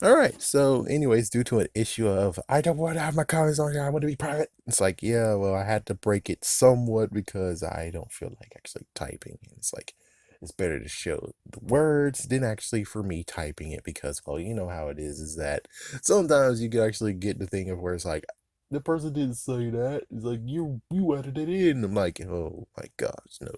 All right. So, anyways, due to an issue of I don't want to have my comments on here, I want to be private. It's like, yeah, well, I had to break it somewhat because I don't feel like actually typing. It's like it's better to show the words than actually for me typing it because, well, you know how it is that sometimes you can actually get the thing of where it's like the person didn't say that. It's like you edited it in. I'm like, oh my gosh, no.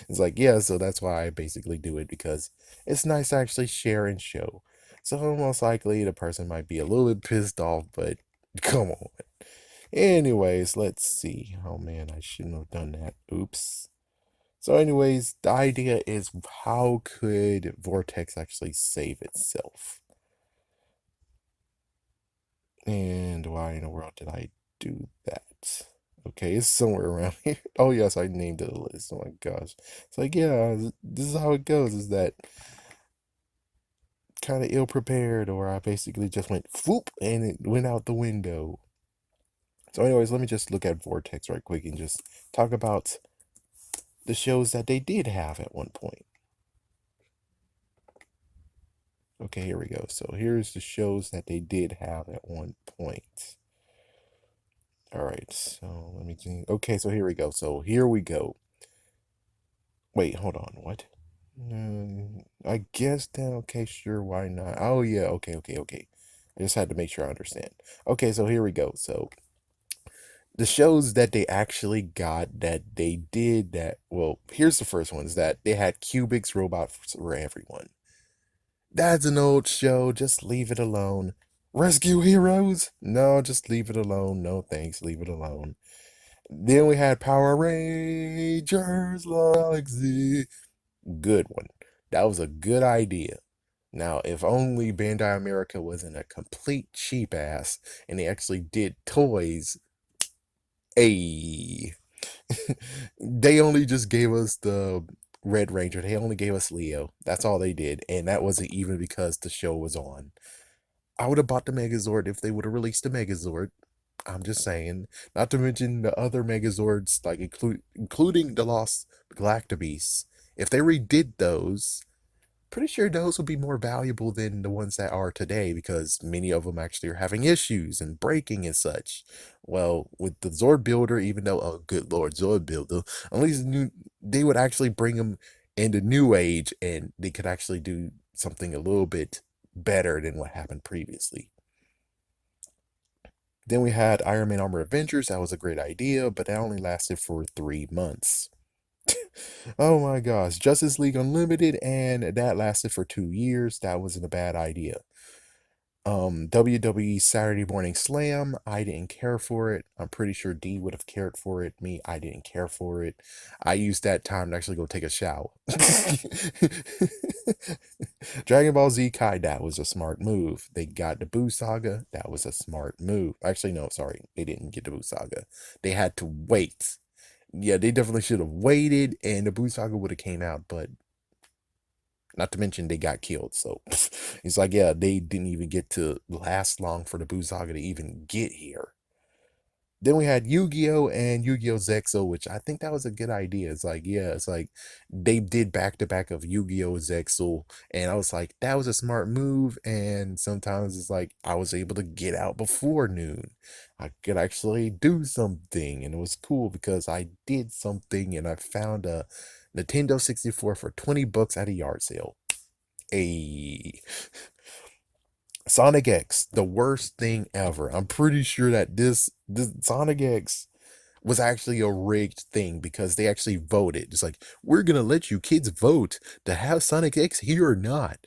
It's like, yeah, so that's why I basically do it because it's nice to actually share and show. So most likely the person might be a little bit pissed off, but come on. Anyways, let's see. Oh man, I shouldn't have done that. Oops. So anyways, the idea is how could Vortexx actually save itself? And why in the world did I do that? Okay, it's somewhere around here. Oh yes, I named it a list. Oh my gosh. It's like, yeah, this is how it goes, is that kind of ill prepared, or I basically just went whoop and it went out the window. So, anyways, let me just look at Vortexx right quick and just talk about the shows that they did have at one point. Okay, here we go. So, here's the shows that they did have at one point. All right, so let me think. Okay, so here we go. So, here we go. Wait, hold on. What? I guess then, okay, sure, why not? Oh, yeah, okay. I just had to make sure I understand. Okay, so here we go. So, the shows that they actually got that they did that, well, here's the first ones that they had Cubics robots for everyone. That's an old show, just leave it alone. Rescue Heroes? No, just leave it alone. No thanks, leave it alone. Then we had Power Rangers Galaxy. Good one. That was a good idea. Now, if only Bandai America wasn't a complete cheap ass and they actually did toys. A They only just gave us the Red Ranger. They only gave us Leo. That's all they did. And that wasn't even because the show was on. I would have bought the Megazord if they would have released the Megazord. I'm just saying. Not to mention the other Megazords, like including the Lost Galactabeasts. If they redid those, pretty sure those will be more valuable than the ones that are today because many of them actually are having issues and breaking and such. Well, with the Zord Builder, even though, oh, good Lord, Zord Builder, at least they would actually bring them in the new age and they could actually do something a little bit better than what happened previously. Then we had Iron Man Armor Avengers. That was a great idea, but that only lasted for 3 months. Oh my gosh, Justice League Unlimited, and that lasted for 2 years. That wasn't a bad idea. WWE Saturday Morning Slam, I didn't care for it. I'm pretty sure D would have cared for it. Me, I didn't care for it. I used that time to actually go take a shower. Dragon Ball Z Kai, that was a smart move. They got the Boo Saga, that was a smart move. Actually, no, sorry, they didn't get the Boo Saga. They had to wait. Yeah, they definitely should have waited and the Boo Saga would have came out, but not to mention they got killed. So it's like, yeah, they didn't even get to last long for the Boo Saga to even get here. Then we had Yu-Gi-Oh! And Yu-Gi-Oh! Zexo, which I think that was a good idea. It's like, yeah, it's like they did back to back of Yu-Gi-Oh! Zexo, and I was like, that was a smart move. And sometimes it's like I was able to get out before noon. I could actually do something, and it was cool because I did something and I found a Nintendo 64 for 20 bucks at a yard sale. A Sonic X, the worst thing ever. I'm pretty sure that this Sonic X was actually a rigged thing because they actually voted. It's like, we're gonna let you kids vote to have Sonic X here or not.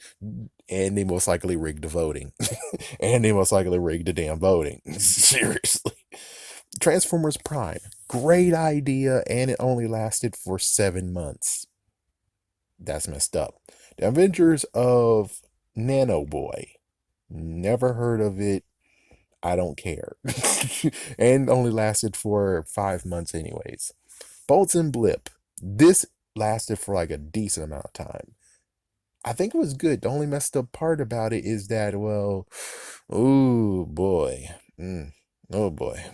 And they most likely rigged the voting. And they most likely rigged the damn voting. Seriously. Transformers Prime. Great idea, and it only lasted for 7 months. That's messed up. The Avengers of Nano Boy. Never heard of it. I don't care. And only lasted for 5 months, anyways. Bolts and Blip. This lasted for like a decent amount of time. I think it was good. The only messed up part about it is that, well, oh boy. Oh boy.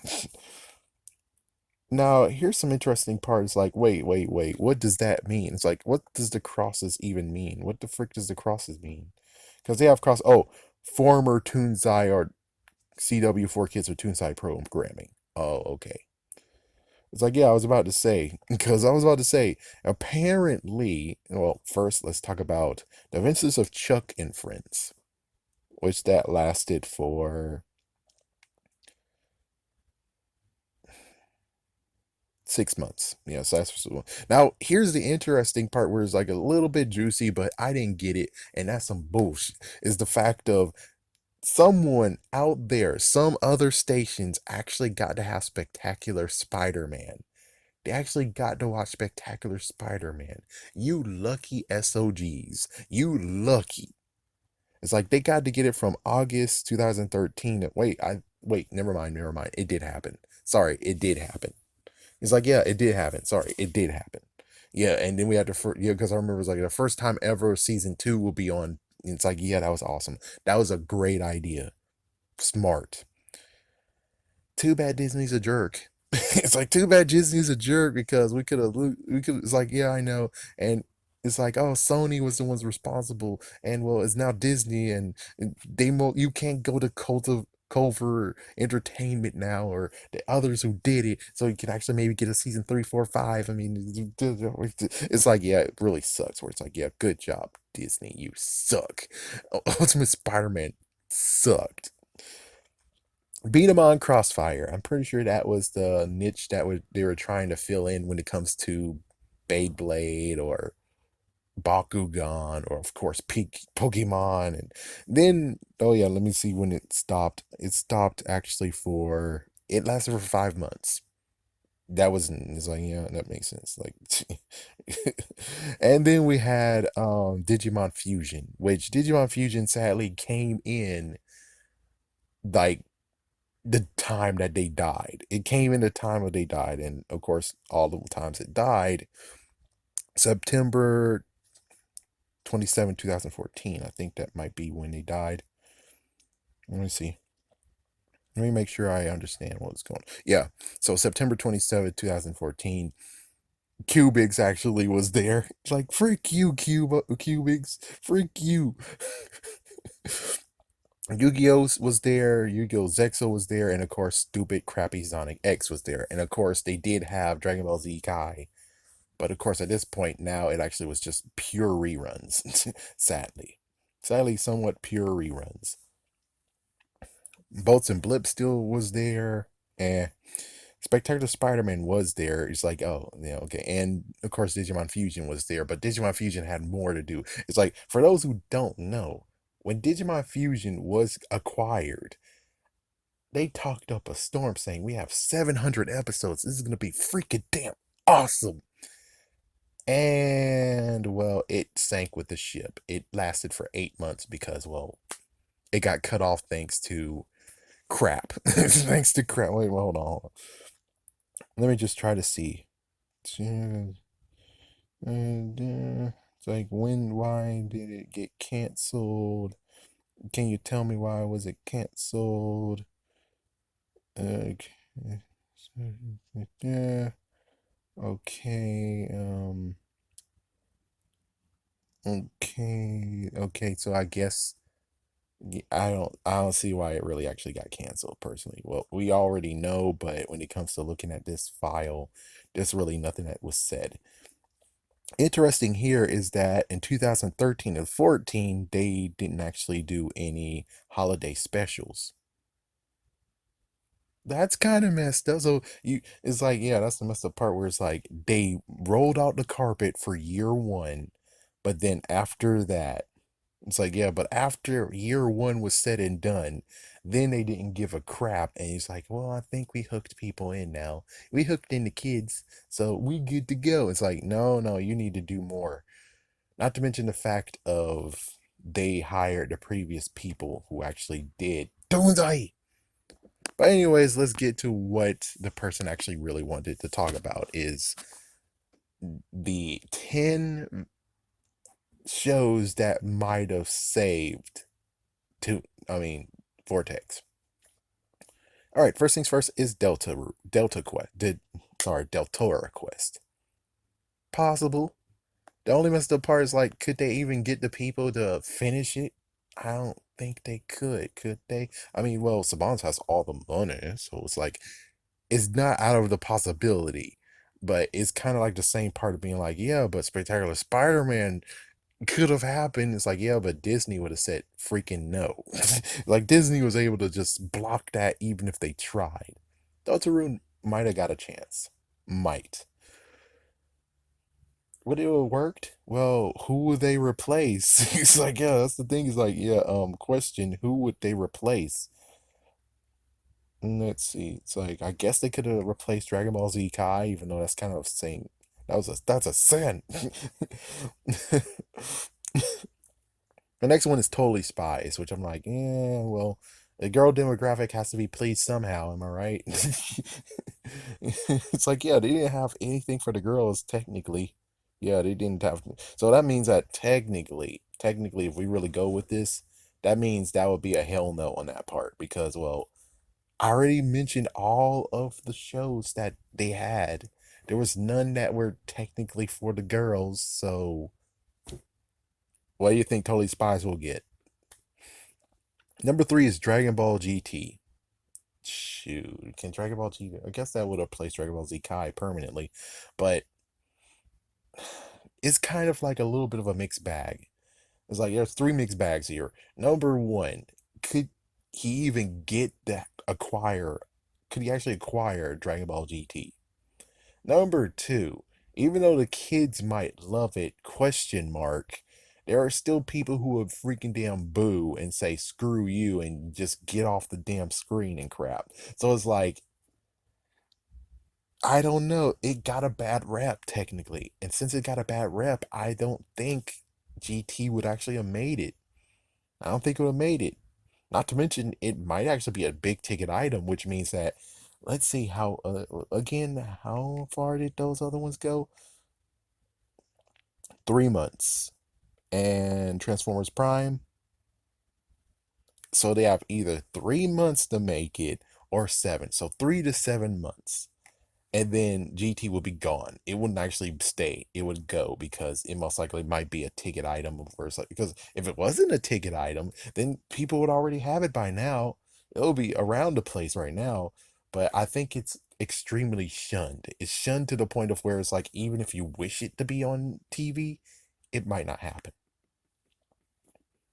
Now, here's some interesting parts. Like, wait. What does that mean? It's like, what does the crosses even mean? What the frick does the crosses mean? Because they have cross. Oh, Former Toonsai or CW4 Kids or Toonsai programming. Oh, okay. It's like, yeah, I was about to say, because I was about to say, apparently, well, first let's talk about the Adventures of Chuck and Friends, which that lasted for 6 months. Yes, that's now. Here's the interesting part where it's like a little bit juicy, but I didn't get it, and that's some bullshit. Is the fact of someone out there, some other stations actually got to have Spectacular Spider-Man. They actually got to watch Spectacular Spider-Man. You lucky SOGs. You lucky. It's like they got to get it from August 2013. Wait, never mind, never mind. It did happen. Sorry, it did happen. It's like, yeah, it did happen. Sorry, it did happen. Yeah, and then we had to, yeah, because I remember it was like the first time ever season 2 will be on. It's like, yeah, that was awesome. That was a great idea. Smart. Too bad Disney's a jerk. It's like too bad Disney's a jerk because we could. It's like, yeah, I know, and it's like, oh, Sony was the ones responsible, and well, it's now Disney, and you can't go to Culver Entertainment now, or the others who did it, so you can actually maybe get a season 3, 4, 5. I mean, it's like, yeah, it really sucks. Where it's like, yeah, good job, Disney, you suck. Ultimate Spider-Man sucked. Beat 'em on Crossfire. I'm pretty sure that was the niche they were trying to fill in when it comes to Beyblade or Bakugan or of course Pokemon. And then, oh yeah, let me see when it stopped. It stopped actually for it lasted for 5 months. That was, it's like, yeah, that makes sense. Like and then we had Digimon Fusion, which Digimon Fusion sadly came in like the time that they died. It came in the time that they died, and of course, all the times it died. September 27, 2014. I think that might be when they died. Let me see. Let me make sure I understand what's going on. Yeah. So September 27, 2014, Cubix actually was there. It's like, freak you, Cubix. Freak you. Yu-Gi-Oh was there, Yu-Gi-Oh Zexo was there, and of course, stupid, crappy Sonic X was there. And of course, they did have Dragon Ball Z Kai. But of course, at this point now, it actually was just pure reruns. Sadly. Sadly, somewhat pure reruns. Bolts and Blip still was there. Eh. Spectacular Spider-Man was there. It's like, oh, yeah, okay. And of course, Digimon Fusion was there, but Digimon Fusion had more to do. It's like, for those who don't know, when Digimon Fusion was acquired, they talked up a storm saying we have 700 episodes. This is going to be freaking damn awesome. And well, it sank with the ship. It lasted for 8 months because, well, it got cut off thanks to crap. Thanks to crap. Wait, hold on. Let me just try to see. It's like, why did it get canceled? Can you tell me why was it canceled? Okay. Yeah. Okay. Okay. So I guess I don't see why it really actually got canceled personally. Well, we already know, but when it comes to looking at this file, there's really nothing that was said. Interesting here is that in 2013 and 14, they didn't actually do any holiday specials. That's kind of messed up. So it's like, yeah, that's the messed up part where it's like they rolled out the carpet for year one, but then after that, it's like, yeah, but after year one was said and done, then they didn't give a crap. And it's like, well, I think we hooked people in now. We hooked in the kids, so we good to go. It's like, no, no, you need to do more. Not to mention the fact of they hired the previous people who actually did. Don't I? But anyways, let's get to what the person actually really wanted to talk about is the 10 shows that might have saved Vortexx. All right, first things first is Delta Quest. Deltora Quest. Possible. The only messed up part is like, could they even get the people to finish it? I don't think they could they? I mean, well, Saban's has all the money, so it's like it's not out of the possibility, but it's kind of like the same part of being like, yeah, but Spectacular Spider-Man could have happened. It's like, yeah, but Disney would have said freaking no. Like Disney was able to just block that even if they tried. Deltarune might have got a chance. Might. Would it have worked? Well, who would they replace? It's like, yeah, that's the thing. Is like, yeah, question, who would they replace? Let's see. It's like I guess they could have replaced Dragon Ball Z Kai, even though that's kind of saying that's a sin. The next one is totally Spies, which I'm like, yeah, well, the girl demographic has to be pleased somehow. Am I right? It's like, yeah, they didn't have anything for the girls technically. Yeah, they didn't have. So that means that technically, if we really go with this, that means that would be a hell no on that part because, well, I already mentioned all of the shows that they had. There was none that were technically for the girls. So, what do you think Totally Spies will get? Number three is Dragon Ball GT. Shoot, can Dragon Ball GT? I guess that would have placed Dragon Ball Z Kai permanently, but it's kind of like a little bit of a mixed bag. It's like there's three mixed bags here. Number one, could he even get that acquire? Could he actually acquire Dragon Ball GT? Number two, even though the kids might love it, question mark, there are still people who would freaking damn boo and say screw you and just get off the damn screen and crap. So it's like, I don't know. It got a bad rep technically. And since it got a bad rep, I don't think GT would actually have made it. I don't think it would have made it. Not to mention, it might actually be a big ticket item, which means that, let's see how, again, how far did those other ones go? 3 months. And Transformers Prime. So they have either 3 months to make it or seven. So 3 to 7 months. And then GT would be gone. It wouldn't actually stay. It would go because it most likely might be a ticket item versus because if it wasn't a ticket item, then people would already have it by now. It'll be around the place right now. But I think it's extremely shunned. It's shunned to the point of where it's like even if you wish it to be on TV, it might not happen.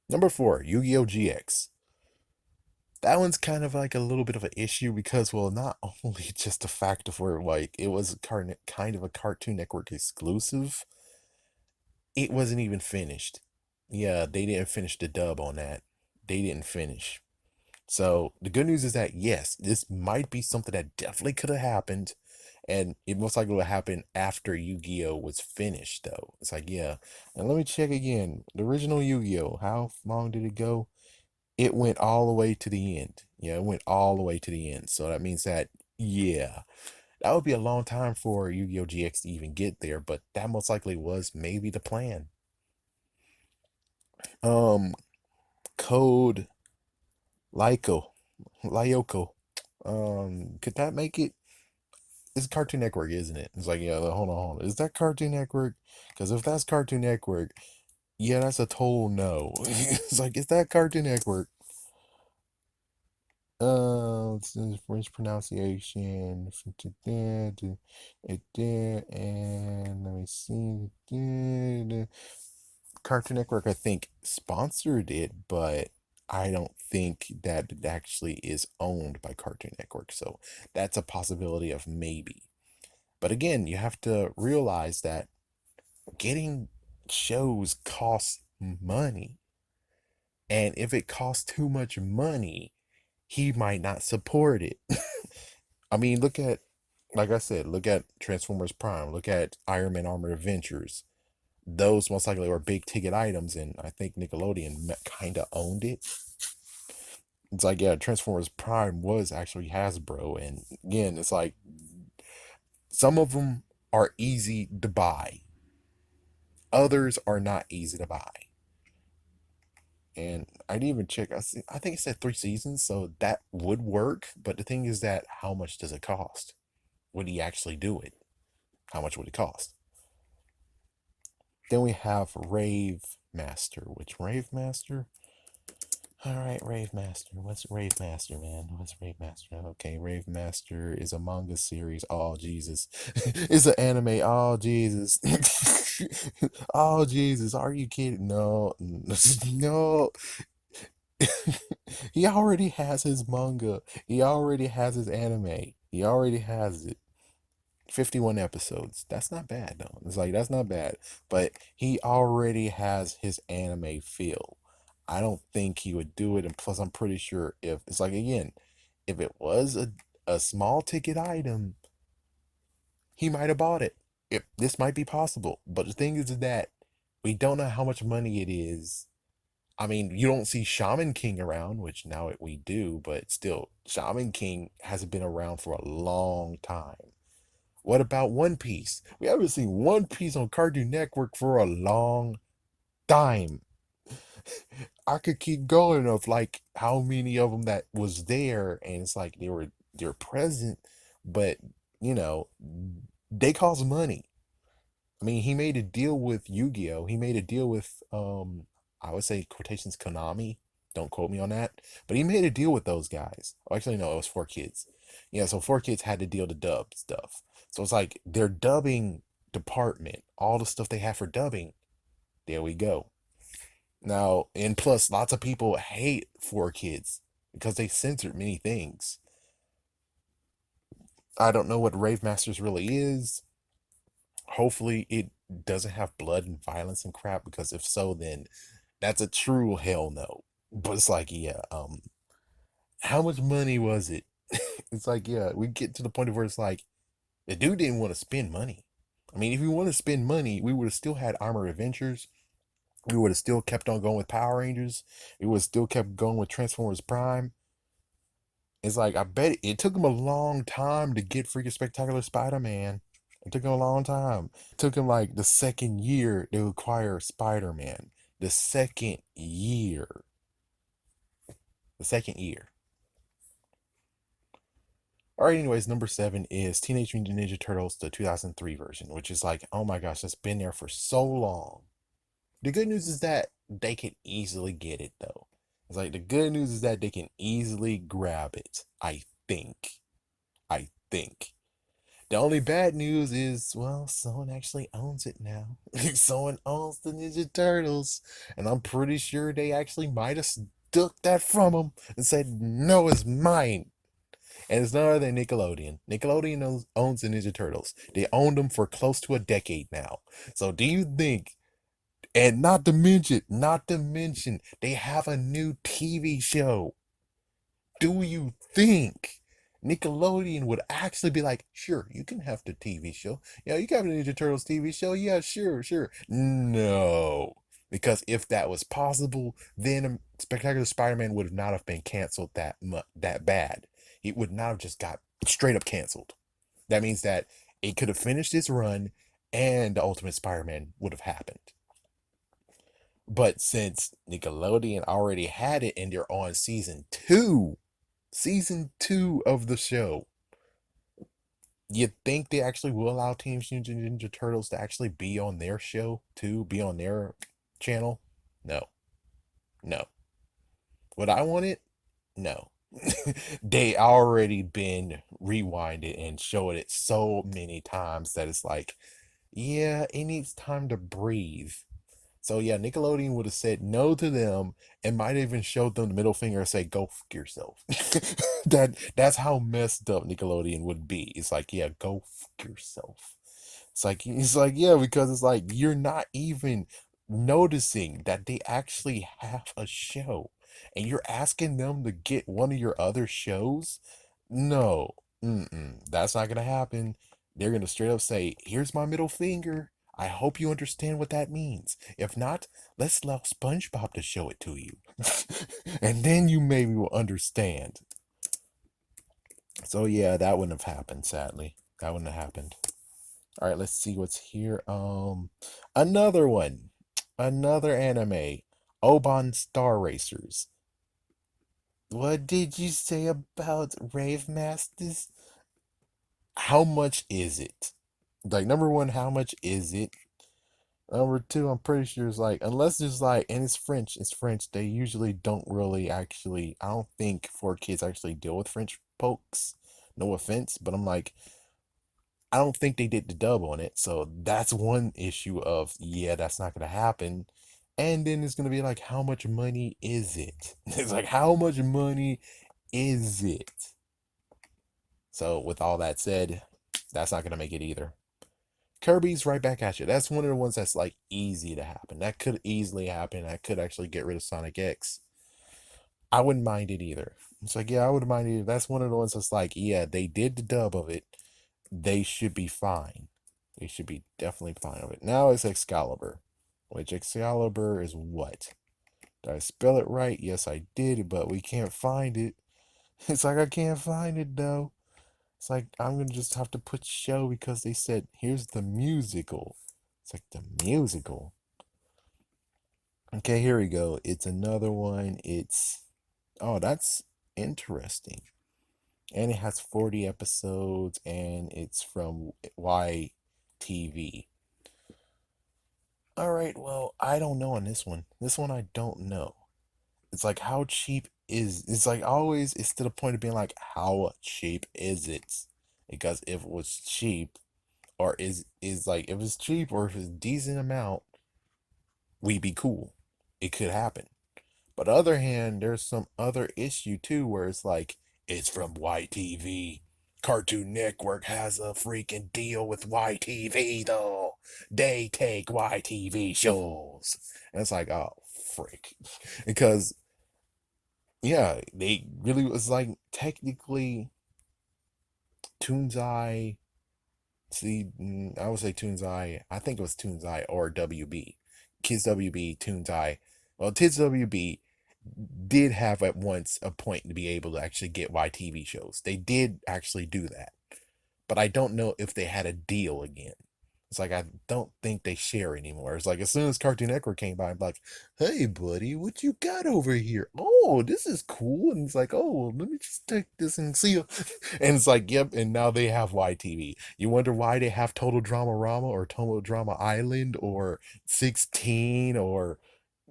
Number four, Yu-Gi-Oh! GX. That one's kind of like a little bit of an issue because, well, not only just the fact of where like it was kind of a Cartoon Network exclusive, it wasn't even finished. Yeah, they didn't finish the dub on that. They didn't finish. So the good news is that yes, this might be something that definitely could have happened, and it most likely would happen after Yu-Gi-Oh was finished. Though it's like yeah, and let me check again. The original Yu-Gi-Oh, how long did it go? It went all the way to the end. Yeah, it went all the way to the end. So that means that, yeah, that would be a long time for Yu-Gi-Oh! GX to even get there, but that most likely was maybe the plan. Um, Code Lyoko. Lyoko. Could that make it? It's Cartoon Network, isn't it? It's like, yeah, hold on. Is that Cartoon Network? Because if that's Cartoon Network, yeah, that's a total no. It's like, is that Cartoon Network? It's in French pronunciation. It did, and let me see. Cartoon Network, I think, sponsored it, but I don't think that it actually is owned by Cartoon Network. So that's a possibility of maybe. But again, you have to realize that getting shows costs money. And if it costs too much money, he might not support it. I mean, look at, like I said, look at Transformers Prime, look at Iron Man Armored Adventures. Those most likely were big ticket items, and I think Nickelodeon kind of owned it. It's like, yeah, Transformers Prime was actually Hasbro, and again, it's like some of them are easy to buy, others are not easy to buy. And I didn't even check. I think it said 3 seasons, so that would work. But the thing is that how much does it cost? Would he actually do it? How much would it cost? Then we have Rave Master, which Rave Master? All right, Rave Master. What's Rave Master, man? What's Rave Master? Okay, Rave Master is a manga series. Oh, Jesus. It's an anime. Oh, Jesus. Oh, Jesus. Are you kidding? No. No. He already has his manga. He already has his anime. He already has it. 51 episodes. That's not bad though. It's like that's not bad. But he already has his anime feel. I don't think he would do it. And plus I'm pretty sure if it's like again, if it was a small ticket item, he might have bought it. If this might be possible. But the thing is that we don't know how much money it is. I mean, you don't see Shaman King around, which now we do, but still, Shaman King hasn't been around for a long time. What about One Piece? We haven't seen One Piece on Cartoon Network for a long time. I could keep going of like how many of them that was there, and it's like they're present, but you know they cost money. I mean, he made a deal with Yu-Gi-Oh. He made a deal with I would say quotations Konami. Don't quote me on that, but he made a deal with those guys. Oh, actually, no, it was 4Kids. Yeah, so 4Kids had to deal to dub stuff. So it's like their dubbing department, all the stuff they have for dubbing. There we go. Now, and plus, lots of people hate 4Kids because they censored many things. I don't know what Rave Masters really is. Hopefully, it doesn't have blood and violence and crap because if so, then that's a true hell no. But it's like, yeah, how much money was it? It's like, yeah, we get to the point of where it's like the dude didn't want to spend money. I mean, if we want to spend money, we would have still had Armor Adventures. We would have still kept on going with Power Rangers. We would have still kept going with Transformers Prime. It's like I bet it took him a long time to get freaking Spectacular Spider-Man. It took him a long time. It took him like the second year to acquire Spider-Man. The second year. The second year. All right, anyways, number 7 is Teenage Mutant Ninja Turtles, the 2003 version, which is like, oh my gosh, it's been there for so long. The good news is that they can easily get it though. It's like the good news is that they can easily grab it. I think. I think. The only bad news is, well, someone actually owns it now. Someone owns the Ninja Turtles. And I'm pretty sure they actually might have stuck that from them and said, no, it's mine. And it's none other than Nickelodeon. Nickelodeon owns the Ninja Turtles. They owned them for close to a decade now. So do you think, and not to mention, they have a new TV show. Do you think Nickelodeon would actually be like, sure, you can have the TV show? Yeah, you can have the Ninja Turtles TV show. Yeah, sure, sure. No. Because if that was possible, then Spectacular Spider-Man would not have been canceled that bad. It would not have just got straight up canceled. That means that it could have finished its run and the Ultimate Spider-Man would have happened. But since Nickelodeon already had it and they're on season two of the show, you think they actually will allow Teenage Mutant Ninja Turtles to actually be on their show too, be on their channel? No, no. Would I want it? No. They already been rewinded and showed it so many times that it's like, yeah, it needs time to breathe. So yeah, Nickelodeon would have said no to them and might have even showed them the middle finger and say, "Go fuck yourself." That's how messed up Nickelodeon would be. It's like, yeah, go fuck yourself. It's like yeah, because it's like you're not even noticing that they actually have a show, and you're asking them to get one of your other shows. No, that's not gonna happen. They're gonna straight up say, "Here's my middle finger. I hope you understand what that means. If not, let's allow SpongeBob to show it to you. And then you maybe will understand." So yeah, that wouldn't have happened, sadly. That wouldn't have happened. All right, let's see what's here. Another one. Another anime. Oban Star Racers. What did you say about Rave Masters? How much is it? Like, number one, how much is it? Number two, I'm pretty sure it's like, unless it's like, and it's French, they usually don't really actually, I don't think 4Kids actually deal with French pokes. No offense, but I'm like, I don't think they did the dub on it. So that's one issue of, yeah, that's not going to happen. And then it's going to be like, how much money is it? It's like, how much money is it? So with all that said, that's not going to make it either. Kirby's right back at you. That's one of the ones that's like easy to happen. That could easily happen. I could actually get rid of Sonic X. I wouldn't mind it either. It's like, yeah, I wouldn't mind it. That's one of the ones that's like, yeah, they did the dub of it. They should be fine. They should be definitely fine with it. Now it's Excalibur, which Excalibur is what? Did I spell it right? Yes, I did, but we can't find it. It's like I can't find it though. It's like I'm gonna just have to put show because they said here's the musical. It's like the musical. Okay, here we go. It's another one. It's oh, that's interesting. And it has 40 episodes and it's from YTV. All right, well, I don't know on this one. This one I don't know. It's like how cheap is it's like always it's to the point of being like how cheap is it? Because if it was cheap or is like if it's cheap or if it's a decent amount, we'd be cool. It could happen. But other hand, there's some other issue too where it's like it's from YTV. Cartoon Network has a freaking deal with YTV though. They take YTV shows. And it's like, oh frick. Because yeah, they really was like technically Toon's Eye. See, I would say Toon's Eye. I think it was Toon's Eye or WB. Kids WB, Toon's Eye. Well, Kids WB did have at once a point to be able to actually get YTV shows. They did actually do that. But I don't know if they had a deal again. It's like I don't think they share anymore. It's like as soon as Cartoon Network came by, I'm like, "Hey, buddy, what you got over here? Oh, this is cool." And it's like, "Oh, let me just take this and see." And it's like, "Yep." And now they have YTV. You wonder why they have Total Drama Rama or Total Drama Island or 16 or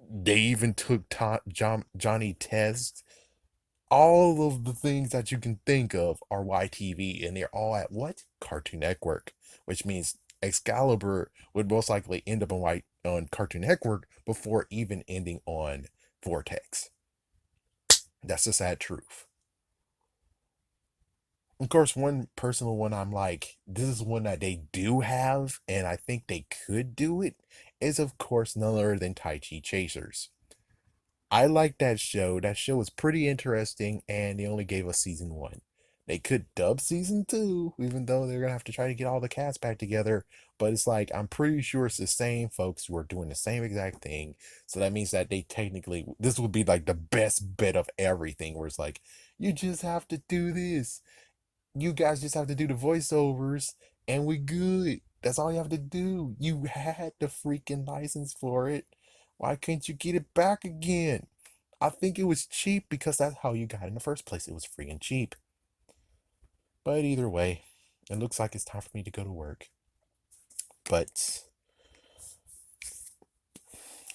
they even took Johnny Test. All of the things that you can think of are YTV, and they're all at what? Cartoon Network, which means Excalibur would most likely end up on Cartoon Network before even ending on Vortexx. That's the sad truth. Of course, one personal one I'm like, this is one that they do have, and I think they could do it, is of course none other than Tai Chi Chasers. I like that show. That show was pretty interesting, and they only gave us season one. They could dub season two, even though they're gonna have to try to get all the cast back together. But it's like I'm pretty sure it's the same folks who are doing the same exact thing. So that means that they technically this would be like the best bit of everything, where it's like you just have to do this. You guys just have to do the voiceovers, and we good. That's all you have to do. You had the freaking license for it. Why can't you get it back again? I think it was cheap because that's how you got it in the first place. It was freaking cheap. But either way, it looks like it's time for me to go to work. But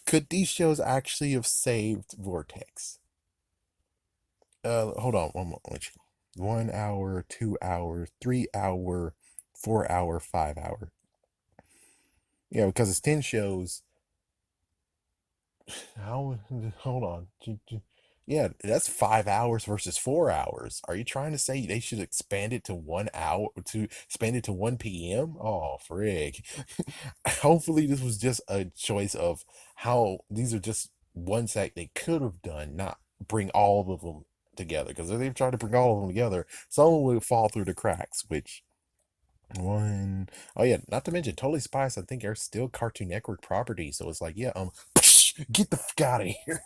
could these shows actually have saved Vortexx? Hold on one moment. 1 hour, 2 hour, 3 hour, 4 hour, 5 hour. Yeah, because it's 10 shows. How? Hold on. Yeah, that's 5 hours versus 4 hours. Are you trying to say they should expand it to 1 hour to expand it to 1 p.m.? Oh, frig. Hopefully, this was just a choice of how these are just ones that they could have done, not bring all of them together. Because if they tried to bring all of them together, someone would fall through the cracks, which one, oh yeah, not to mention Totally Spies, I think are still Cartoon Network property. So it's like, yeah, get the fuck out of here.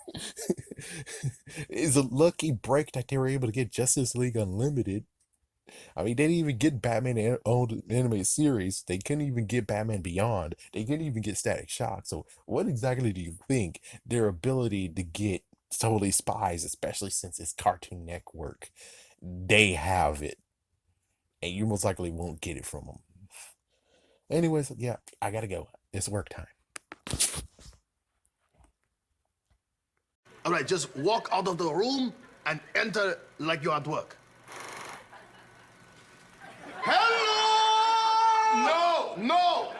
It's a lucky break that they were able to get Justice League Unlimited. I mean, they didn't even get Batman old animated series. They couldn't even get Batman Beyond. They couldn't even get Static Shock. So what exactly do you think their ability to get Totally Spies, especially since it's Cartoon Network, they have it, and you most likely won't get it from them. Anyways, yeah, I gotta go. It's work time. All right, just walk out of the room and enter like you're at work. Hello! No,